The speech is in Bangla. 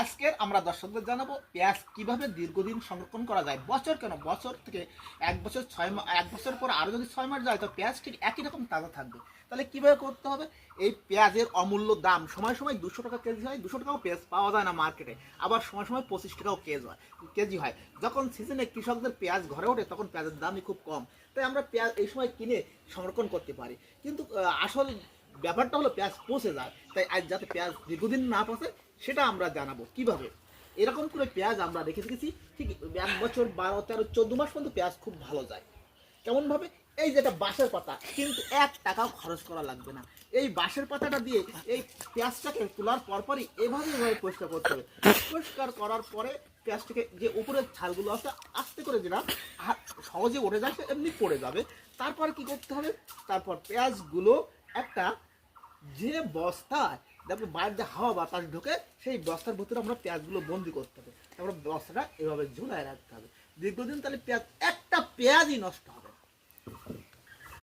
আজকের আমরা দর্শকদের জানাবো পেঁয়াজ কিভাবে দীর্ঘদিন সংরক্ষণ করা যায়। বছর কেন, বছর থেকে 1 বছর 6 মাস, 1 বছর পর আরও যদি 6 মাস যায় তো পেঁয়াজ ঠিক একই রকম তাজা থাকবে। তাহলে কিভাবে করতে হবে? এই পেঁয়াজের অমূল্য দাম, সময় সময় 200 টাকা কেজি হয়, 200 টাকাও পেঁয়াজ পাওয়া যায় না মার্কেটে, আবার সময় সময় 25 টাকাও কেজি হয়। যখন সিজনে কৃষকদের পেঁয়াজ ঘরে ওঠে তখন পেঁয়াজের দামই খুব কম, তাই আমরা পেঁয়াজ এই সময় কিনে সংরক্ষণ করতে পারি। কিন্তু আসল ব্যাপারটা হলো পেঁয়াজ পচে যায়, তাই আজ যাতে পেঁয়াজ দীর্ঘদিন না পচে সেটা আমরা জানাবো কিভাবে। এরকম করে পেঁয়াজ আমরা রেখে দেখেছি ঠিক 1 বছর 12, 13, 14 মাস পর্যন্ত পেঁয়াজ খুব ভালো যায়। কেমন ভাবে? এই যেটা বাঁশের পাতা, কিন্তু 1 টাকাও খরচ করা লাগবে না। এই বাঁশের পাতাটা দিয়ে এই পেঁয়াজটাকে তোলার পরপরই এভাবে পরিষ্কার করতে হবে। পরিষ্কার করার পরে পেঁয়াজটাকে যে উপরের ছালগুলো আছে আস্তে করে যেটা সহজে উঠে যায় সে এমনি পড়ে যাবে। তারপর কি করতে হবে? তারপর পেঁয়াজগুলো একটা যে বস্তায় দেখো বাইরে যে হাওয়া বাতাস ঢোকে সেই বস্তার ভিতরে আমরা পেঁয়াজগুলো বন্দি করতে হবে। তারপরে বস্তাটা এভাবে ঝুলায় রাখতে হবে দীর্ঘদিন, তাহলে পেঁয়াজ একটা পেঁয়াজই নষ্ট হবে।